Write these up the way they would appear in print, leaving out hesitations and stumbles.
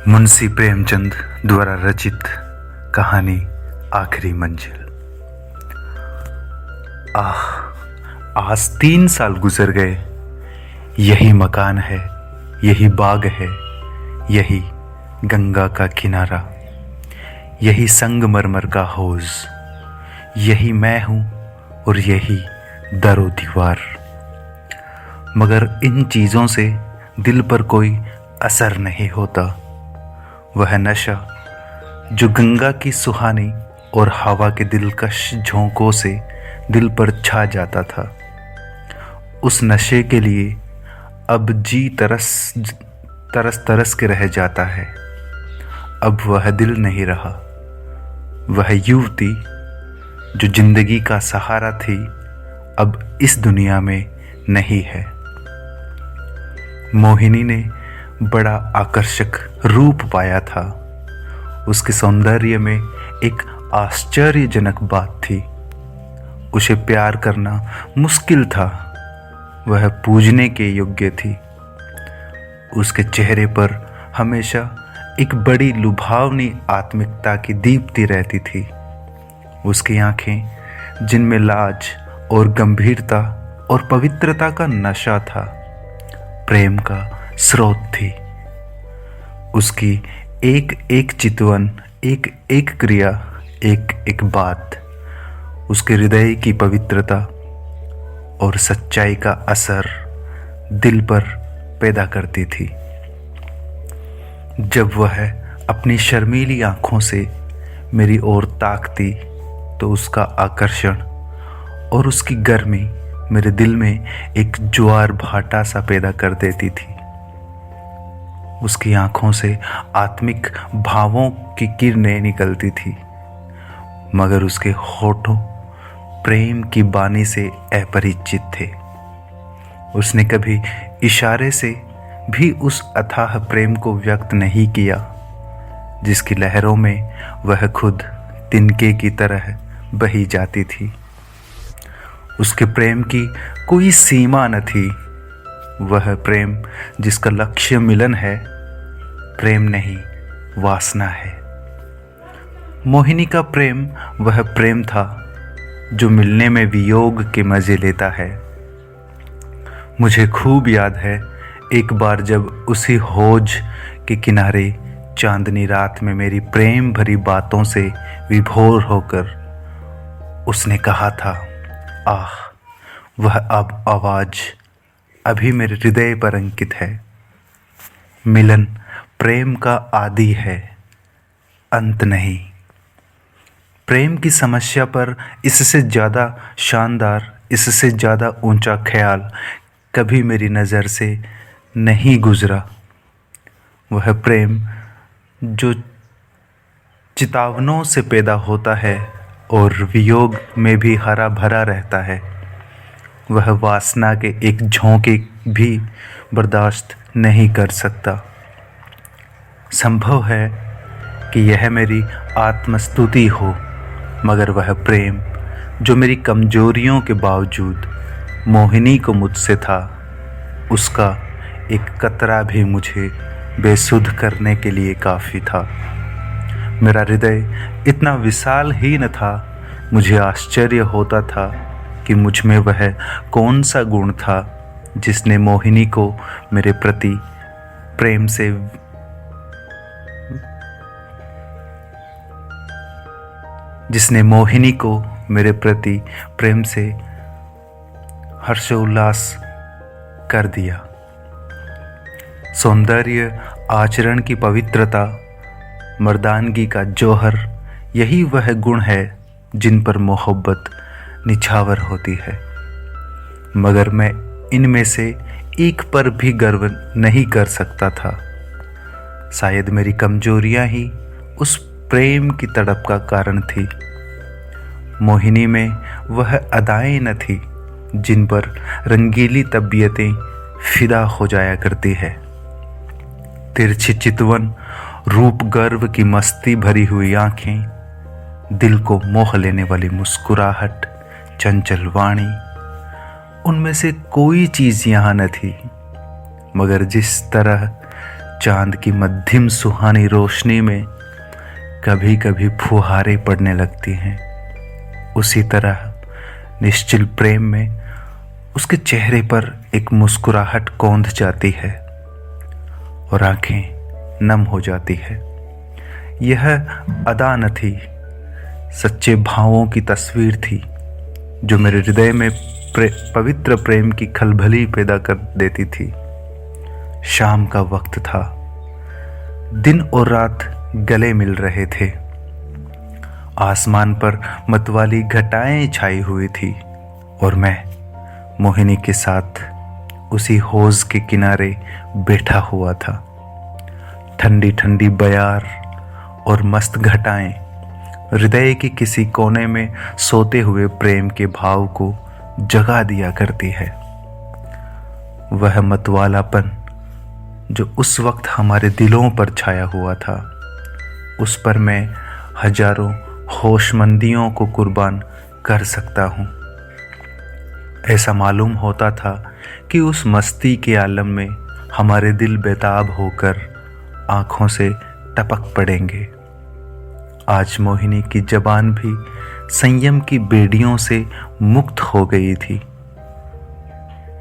मुंशी प्रेमचंद द्वारा रचित कहानी आखिरी मंजिल। आज 3 साल गुजर गए। यही मकान है, यही बाग है, यही गंगा का किनारा, यही संगमरमर का हौज, यही मैं हूँ और यही दरो दीवार। मगर इन चीज़ों से दिल पर कोई असर नहीं होता। वह नशा जो गंगा की सुहानी और हवा के दिलकश झोंकों से दिल पर छा जाता था, उस नशे के लिए अब जी तरस के रह जाता है। अब वह दिल नहीं रहा। वह युवती जो जिंदगी का सहारा थी, अब इस दुनिया में नहीं है। मोहिनी ने बड़ा आकर्षक रूप पाया था। उसके सौंदर्य में एक आश्चर्यजनक बात थी। उसे प्यार करना मुश्किल था। वह पूजने के योग्य थी। उसके चेहरे पर हमेशा एक बड़ी लुभावनी आत्मिकता की दीप्ति रहती थी। उसकी आंखें जिनमें लाज और गंभीरता और पवित्रता का नशा था, प्रेम का स्रोत थी। उसकी एक एक चितवन, एक एक क्रिया, एक एक बात उसके हृदय की पवित्रता और सच्चाई का असर दिल पर पैदा करती थी। जब वह अपनी शर्मीली आंखों से मेरी ओर ताकती तो उसका आकर्षण और उसकी गर्मी मेरे दिल में एक ज्वार भाटा सा पैदा कर देती थी। उसकी आंखों से आत्मिक भावों की किरणें निकलती थी, मगर उसके होठों प्रेम की बानी से अपरिचित थे। उसने कभी इशारे से भी उस अथाह प्रेम को व्यक्त नहीं किया, जिसकी लहरों में वह खुद तिनके की तरह बही जाती थी। उसके प्रेम की कोई सीमा न थी। वह प्रेम जिसका लक्ष्य मिलन है, प्रेम नहीं वासना है। मोहिनी का प्रेम वह प्रेम था जो मिलने में वियोग के मजे लेता है। मुझे खूब याद है, एक बार जब उसी हौज के किनारे चांदनी रात में मेरी प्रेम भरी बातों से विभोर होकर उसने कहा था, आह, वह अब आवाज अभी मेरे हृदय पर अंकित है। मिलन प्रेम का आदि है, अंत नहीं। प्रेम की समस्या पर इससे ज़्यादा शानदार, इससे ज़्यादा ऊंचा ख्याल कभी मेरी नज़र से नहीं गुजरा। वह प्रेम जो चितावनों से पैदा होता है और वियोग में भी हरा भरा रहता है। वह वासना के एक झोंके भी बर्दाश्त नहीं कर सकता। संभव है कि यह मेरी आत्मस्तुति हो, मगर वह प्रेम जो मेरी कमजोरियों के बावजूद मोहिनी को मुझसे था, उसका एक कतरा भी मुझे बेसुध करने के लिए काफ़ी था। मेरा हृदय इतना विशाल ही न था। मुझे आश्चर्य होता था कि मुझ में वह कौन सा गुण था जिसने मोहिनी को मेरे प्रति प्रेम से हर्षोल्लास कर दिया। सौंदर्य, आचरण की पवित्रता, मर्दानगी का जौहर, यही वह गुण है जिन पर मोहब्बत निछावर होती है। मगर मैं इनमें से एक पर भी गर्व नहीं कर सकता था। शायद मेरी कमजोरियां ही उस प्रेम की तड़प का कारण थी। मोहिनी में वह अदाएं न थी जिन पर रंगीली तबीयतें फिदा हो जाया करती है। तिरछी चितवन, रूप गर्व की मस्ती भरी हुई आंखें, दिल को मोह लेने वाली मुस्कुराहट, चंचल वाणी, उनमें से कोई चीज़ यहाँ न थी। मगर जिस तरह चांद की मध्यम सुहानी रोशनी में कभी कभी फुहारे पड़ने लगती हैं, उसी तरह निश्चल प्रेम में उसके चेहरे पर एक मुस्कुराहट कौंध जाती है और आंखें नम हो जाती है। यह अदा न थी, सच्चे भावों की तस्वीर थी जो मेरे हृदय में पवित्र प्रेम की खलबली पैदा कर देती थी। शाम का वक्त था, दिन और रात गले मिल रहे थे। आसमान पर मतवाली घटाएं छाई हुई थी और मैं मोहिनी के साथ उसी हौज के किनारे बैठा हुआ था। ठंडी ठंडी बयार और मस्त घटाएं हृदय की किसी कोने में सोते हुए प्रेम के भाव को जगा दिया करती है। वह मतवालापन जो उस वक्त हमारे दिलों पर छाया हुआ था, उस पर मैं हजारों होशमंदियों को कुर्बान कर सकता हूँ। ऐसा मालूम होता था कि उस मस्ती के आलम में हमारे दिल बेताब होकर आँखों से टपक पड़ेंगे। आज मोहिनी की जबान भी संयम की बेड़ियों से मुक्त हो गई थी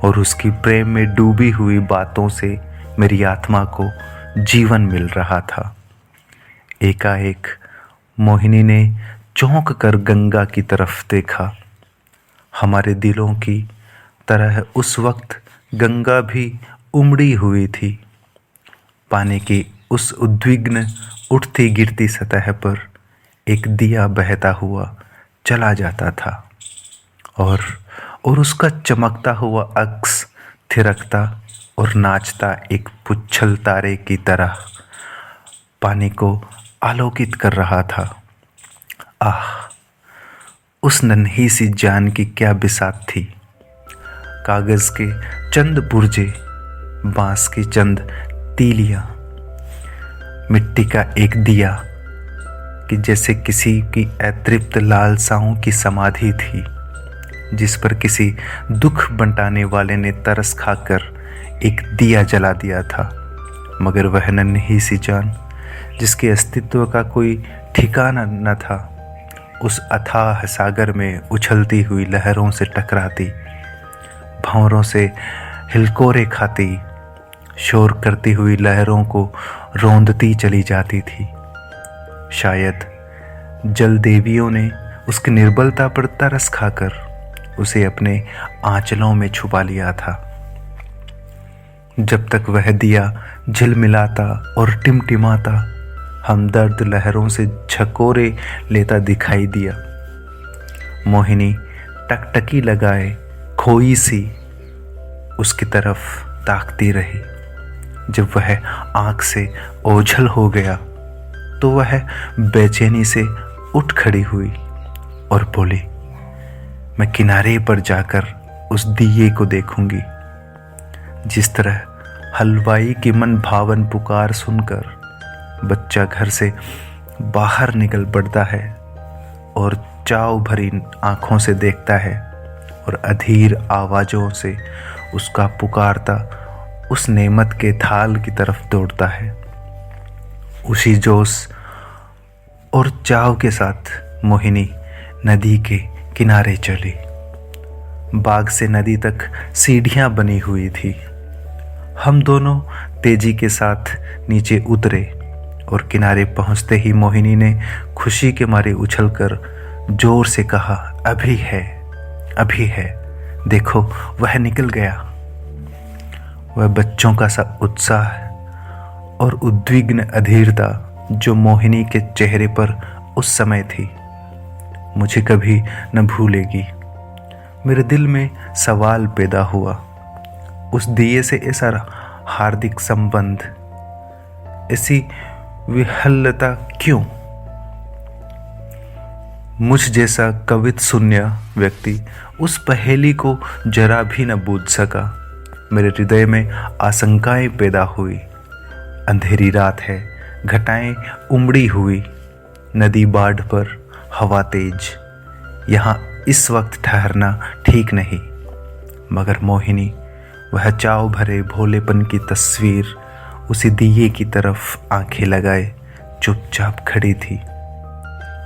और उसकी प्रेम में डूबी हुई बातों से मेरी आत्मा को जीवन मिल रहा था। एकाएक मोहिनी ने चौंक कर गंगा की तरफ देखा। हमारे दिलों की तरह उस वक्त गंगा भी उमड़ी हुई थी। पानी की उस उद्विग्न उठती गिरती सतह पर एक दिया बहता हुआ चला जाता था और उसका चमकता हुआ अक्स थिरकता और नाचता एक पुच्छल तारे की तरह पानी को आलोकित कर रहा था। आह, उस नन्ही सी जान की क्या बिसात थी। कागज के चंद पुर्जे, बांस की चंद तीलियां, मिट्टी का एक दिया कि जैसे किसी की अतृप्त लालसाओं की समाधि थी, जिस पर किसी दुख बंटाने वाले ने तरस खाकर एक दिया जला दिया था। मगर वह नन्ही सी जान जिसके अस्तित्व का कोई ठिकाना न था, उस अथाह सागर में उछलती हुई लहरों से टकराती, भंवरों से हिलकोरे खाती, शोर करती हुई लहरों को रौंदती चली जाती थी। शायद जल देवियों ने उसकी निर्बलता पर तरस खाकर उसे अपने आंचलों में छुपा लिया था। जब तक वह दिया झिलमिलाता और टिमटिमाता हमदर्द लहरों से झकोरे लेता दिखाई दिया, मोहिनी टकटकी लगाए खोई सी उसकी तरफ ताकती रही। जब वह आंख से ओझल हो गया तो वह बेचैनी से उठ खड़ी हुई और बोली, मैं किनारे पर जाकर उस दिए को देखूंगी। जिस तरह हलवाई की मन भावन पुकार सुनकर बच्चा घर से बाहर निकल पड़ता है और चाव भरी आंखों से देखता है और अधीर आवाज़ों से उसका पुकारता उस नेमत के थाल की तरफ दौड़ता है, उसी जोश और चाव के साथ मोहिनी नदी के किनारे चली। बाग से नदी तक सीढ़ियां बनी हुई थी। हम दोनों तेजी के साथ नीचे उतरे और किनारे पहुंचते ही मोहिनी ने खुशी के मारे उछलकर जोर से कहा, अभी है, अभी है, देखो वह निकल गया। वह बच्चों का सा उत्साह और उद्विग्न अधीरता जो मोहिनी के चेहरे पर उस समय थी, मुझे कभी न भूलेगी। मेरे दिल में सवाल पैदा हुआ, उस दिए से ऐसा हार्दिक संबंध, ऐसी विहल्लता क्यों? मुझ जैसा कवित शून्य व्यक्ति उस पहेली को जरा भी न बूझ सका। मेरे हृदय में आशंकाएं पैदा हुई। अंधेरी रात है, घटाएं उमड़ी हुई, नदी बाढ़ पर, हवा तेज। यहाँ इस वक्त ठहरना ठीक नहीं। मगर मोहिनी, वह चाव भरे भोलेपन की तस्वीर उसी दिए की तरफ आंखें लगाए चुपचाप खड़ी थी,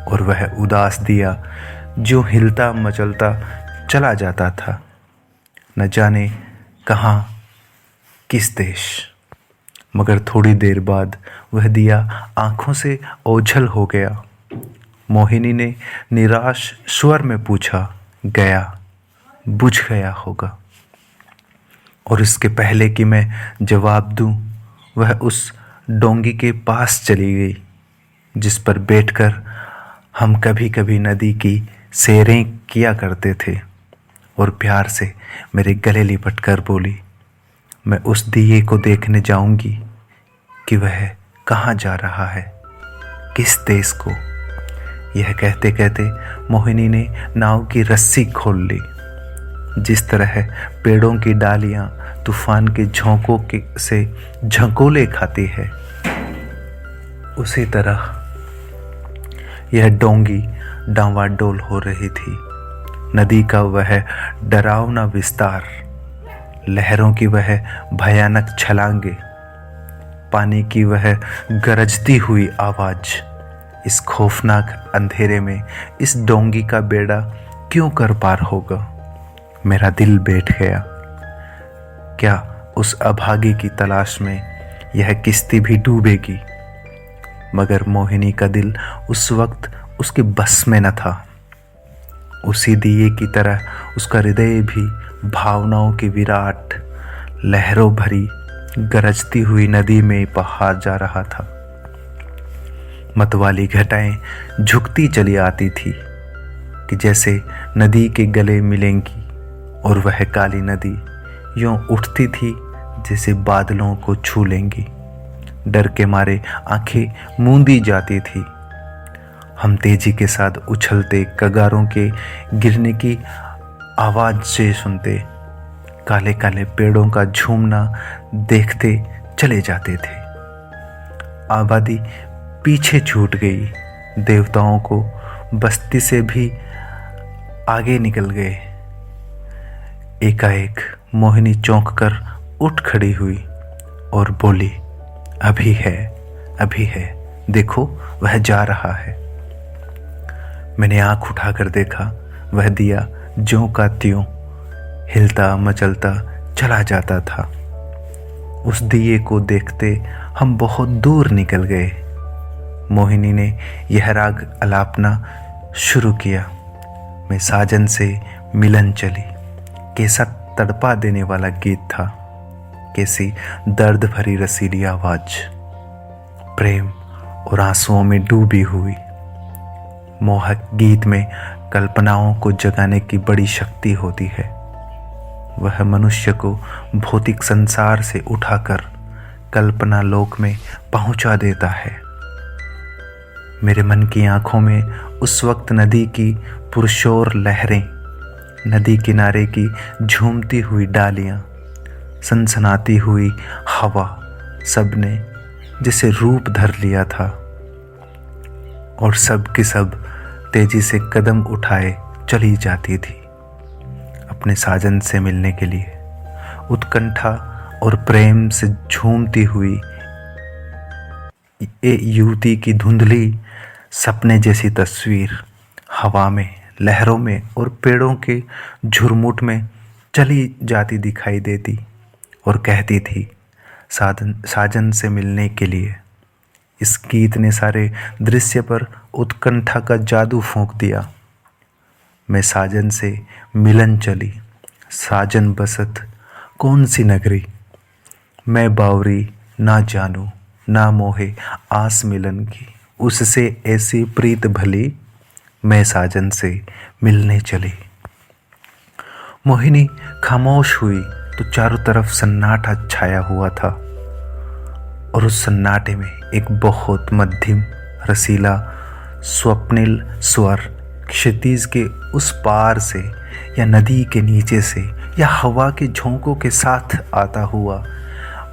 और वह उदास दिया जो हिलता मचलता चला जाता था, न जाने कहाँ, किस देश। मगर थोड़ी देर बाद वह दिया आंखों से ओझल हो गया। मोहिनी ने निराश स्वर में पूछा, गया, बुझ गया होगा। और इसके पहले कि मैं जवाब दूं, वह उस डोंगी के पास चली गई जिस पर बैठकर हम कभी कभी नदी की सैरें किया करते थे, और प्यार से मेरे गले लिपट कर बोली, मैं उस दिए को देखने जाऊंगी कि वह कहाँ जा रहा है, किस देश को। यह कहते कहते मोहिनी ने नाव की रस्सी खोल ली। जिस तरह पेड़ों की डालियां तूफान के झोंकों से झकोले खाती है, उसी तरह यह डोंगी डांवाडोल हो रही थी। नदी का वह डरावना विस्तार, लहरों की वह भयानक छलांगे, पानी की वह गरजती हुई आवाज, इस खौफनाक अंधेरे में इस डोंगी का बेड़ा क्यों कर पार होगा। मेरा दिल बैठ गया। क्या उस अभागी की तलाश में यह किश्ती भी डूबेगी? मगर मोहिनी का दिल उस वक्त उसके बस में न था। उसी दिए की तरह उसका हृदय भी भावनाओं की विराट लहरों भरी गरजती हुई नदी में बहार जा रहा था। मतवाली घटाएं झुकती चली आती थी कि जैसे नदी के गले मिलेंगी, और वह काली नदी यूं उठती थी जैसे बादलों को छू लेंगी। डर के मारे आंखें मूंदी जाती थी। हम तेजी के साथ उछलते कगारों के गिरने की आवाज से सुनते, काले काले पेड़ों का झूमना देखते चले जाते थे। आबादी पीछे छूट गई। देवताओं को बस्ती से भी आगे निकल गए। एकाएक मोहिनी चौंक कर उठ खड़ी हुई और बोली, अभी है, देखो वह जा रहा है। मैंने आंख उठाकर देखा, वह दिया ज्यों का त्यों हिलता मचलता चला जाता था। उस दिए को देखते हम बहुत दूर निकल गए। मोहिनी ने यह राग अलापना शुरू किया, मैं साजन से मिलन चली। कैसा तड़पा देने वाला गीत था, कैसी दर्द भरी रसीली आवाज, प्रेम और आंसुओं में डूबी हुई। मोहक गीत में कल्पनाओं को जगाने की बड़ी शक्ति होती है। वह मनुष्य को भौतिक संसार से उठाकर कल्पना लोक में पहुंचा देता है। मेरे मन की आंखों में उस वक्त नदी की पुरशोर लहरें, नदी किनारे की झूमती हुई डालियां, सनसनाती हुई हवा, सबने जिसे रूप धर लिया था, और सब की सब तेजी से कदम उठाए चली जाती थी अपने साजन से मिलने के लिए। उत्कंठा और प्रेम से झूमती हुई ये युवती की धुंधली सपने जैसी तस्वीर हवा में, लहरों में और पेड़ों के झुरमुट में चली जाती दिखाई देती और कहती थी, साजन से मिलने के लिए। इस गीत ने सारे दृश्य पर उत्कंठा का जादू फूंक दिया। मैं साजन से मिलन चली, साजन बसत कौन सी नगरी, मैं बावरी ना जानू ना मोहे आस मिलन की, उससे ऐसी प्रीत भली, मैं साजन से मिलने चली। मोहिनी खामोश हुई तो चारों तरफ सन्नाटा छाया हुआ था, और उस सन्नाटे में एक बहुत मध्यम रसीला स्वप्निल स्वर क्षितिज के उस पार से या नदी के नीचे से या हवा के झोंकों के साथ आता हुआ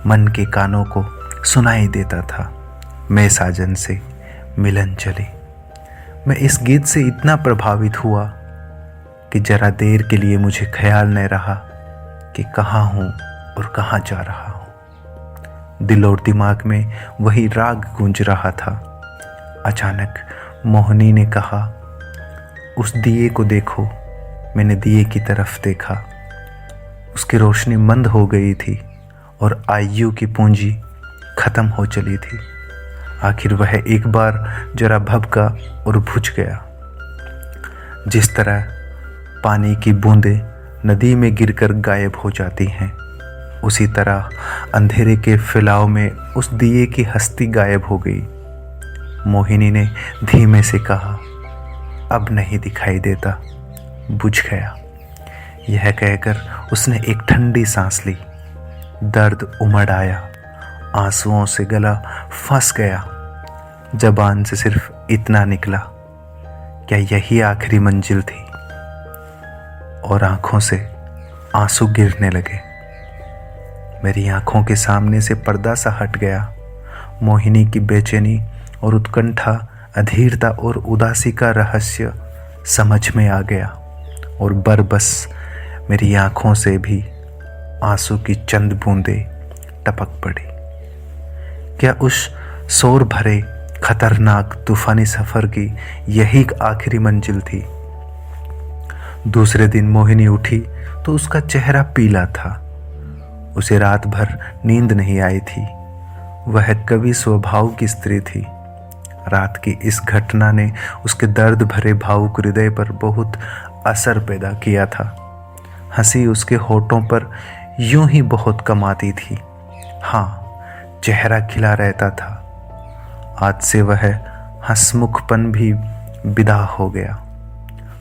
मन के कानों को सुनाई देता था। मैं साजन से मिलन चली। मैं इस गीत से इतना प्रभावित हुआ कि जरा देर के लिए मुझे ख्याल नहीं रहा कि कहाँ हूँ और कहाँ जा रहा हूँ। दिल और दिमाग में वही राग गूंज रहा था। अचानक मोहिनी ने कहा, उस दिए को देखो। मैंने दिए की तरफ देखा। उसकी रोशनी मंद हो गई थी और आयु की पूंजी खत्म हो चली थी। आखिर वह एक बार जरा भभका और बुझ गया। जिस तरह पानी की बूंदें नदी में गिरकर गायब हो जाती हैं, उसी तरह अंधेरे के फैलाव में उस दिए की हस्ती गायब हो गई। मोहिनी ने धीमे से कहा, अब नहीं दिखाई देता, बुझ गया। यह कहकर उसने एक ठंडी सांस ली। दर्द उमड़ आया, आंसुओं से गला फंस गया। जबान से सिर्फ इतना निकला, क्या यही आखिरी मंजिल थी? और आंखों से आंसू गिरने लगे। मेरी आंखों के सामने से पर्दा सा हट गया। मोहिनी की बेचैनी और उत्कंठा, अधीरता और उदासी का रहस्य समझ में आ गया और बरबस मेरी आंखों से भी आंसू की चंद बूंदें टपक पड़ी। क्या उस शोर भरे खतरनाक तूफानी सफर की यही आखिरी मंजिल थी? दूसरे दिन मोहिनी उठी तो उसका चेहरा पीला था। उसे रात भर नींद नहीं आई थी। वह कवि स्वभाव की स्त्री थी। रात की इस घटना ने उसके दर्द भरे भावुक हृदय पर बहुत असर पैदा किया था। हंसी उसके होठों पर यूं ही बहुत कम आती थी। हाँ, चेहरा खिला रहता था। आज से वह हंसमुखपन भी विदा हो गया।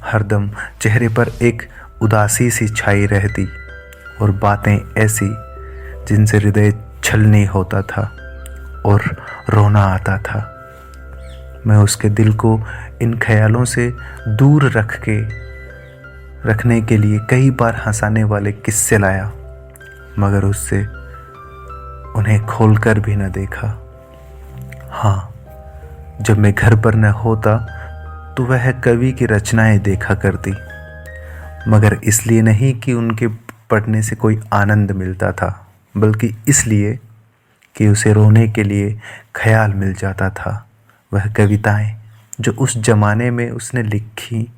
हरदम चेहरे पर एक उदासी सी छाई रहती और बातें ऐसी जिनसे हृदय छलनी होता था और रोना आता था। मैं उसके दिल को इन ख्यालों से दूर रखने के लिए कई बार हंसाने वाले किस्से लाया, मगर उससे उन्हें खोलकर भी न देखा। हाँ, जब मैं घर पर न होता तो वह कवि की रचनाएं देखा करती, मगर इसलिए नहीं कि उनके पढ़ने से कोई आनंद मिलता था, बल्कि इसलिए कि उसे रोने के लिए ख्याल मिल जाता था। वह कविताएं जो उस जमाने में उसने लिखी,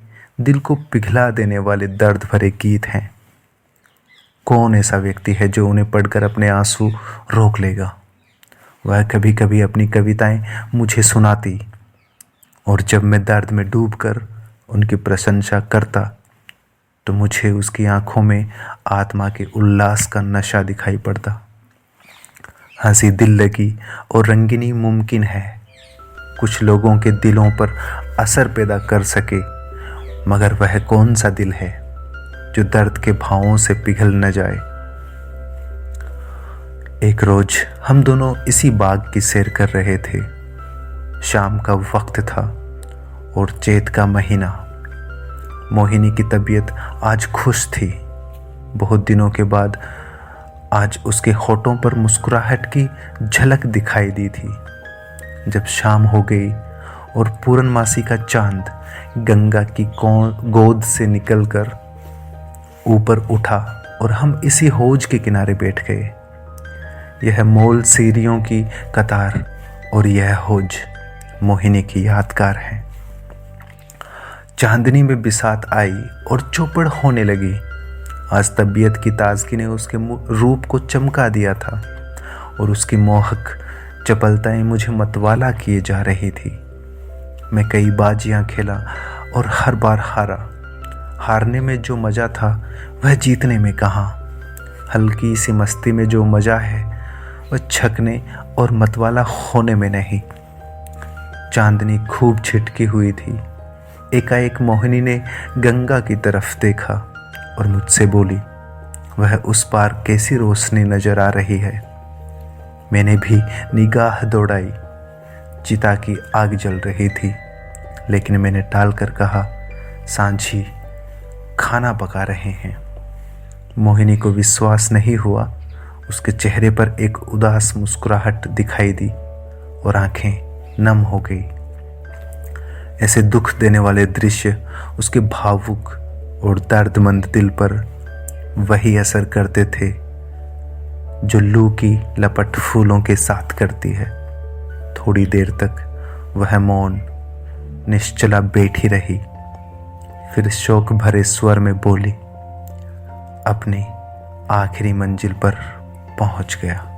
दिल को पिघला देने वाले दर्द भरे गीत हैं। कौन ऐसा व्यक्ति है जो उन्हें पढ़कर अपने आंसू रोक लेगा? वह कभी कभी अपनी कविताएं मुझे सुनाती और जब मैं दर्द में डूबकर उनकी प्रशंसा करता तो मुझे उसकी आंखों में आत्मा के उल्लास का नशा दिखाई पड़ता। हंसी दिल लगी और रंगीनी मुमकिन है, कुछ लोगों के दिलों पर असर पैदा कर सके, मगर वह कौन सा दिल है जो दर्द के भावों से पिघल न जाए। एक रोज हम दोनों इसी बाग की सैर कर रहे थे। शाम का वक्त था और चैत का महीना। मोहिनी की तबीयत आज खुश थी। बहुत दिनों के बाद आज उसके होठों पर मुस्कुराहट की झलक दिखाई दी थी। जब शाम हो गई और पूर्णमासी का चांद गंगा की गोद से निकलकर ऊपर उठा और हम इसी हौज के किनारे बैठ गए। यह मोल सीढ़ियों की कतार और यह हौज मोहिनी की यादगार है। चांदनी में बिसात आई और चौपड़ होने लगी। आज तबीयत की ताजगी ने उसके रूप को चमका दिया था और उसकी मोहक चपलताएं मुझे मतवाला किए जा रही थी। मैं कई बाजियां खेला और हर बार हारा। हारने में जो मज़ा था वह जीतने में कहाँ। हल्की सी मस्ती में जो मज़ा है वह छकने और मतवाला होने में नहीं। चांदनी खूब छिटकी हुई थी। एकाएक मोहिनी ने गंगा की तरफ देखा और मुझसे बोली, वह उस पार कैसी रोशनी नजर आ रही है। मैंने भी निगाह दौड़ाई। चिता की आग जल रही थी, लेकिन मैंने टाल कर कहा, सांझी खाना पका रहे हैं। मोहिनी को विश्वास नहीं हुआ। उसके चेहरे पर एक उदास मुस्कुराहट दिखाई दी और आंखें नम हो गई। ऐसे दुख देने वाले दृश्य उसके भावुक और दर्दमंद दिल पर वही असर करते थे जो लू की लपट फूलों के साथ करती है। थोड़ी देर तक वह मौन निश्चला बैठी रही, फिर शोक भरे स्वर में बोली, अपनी आखिरी मंजिल पर पहुंच गया।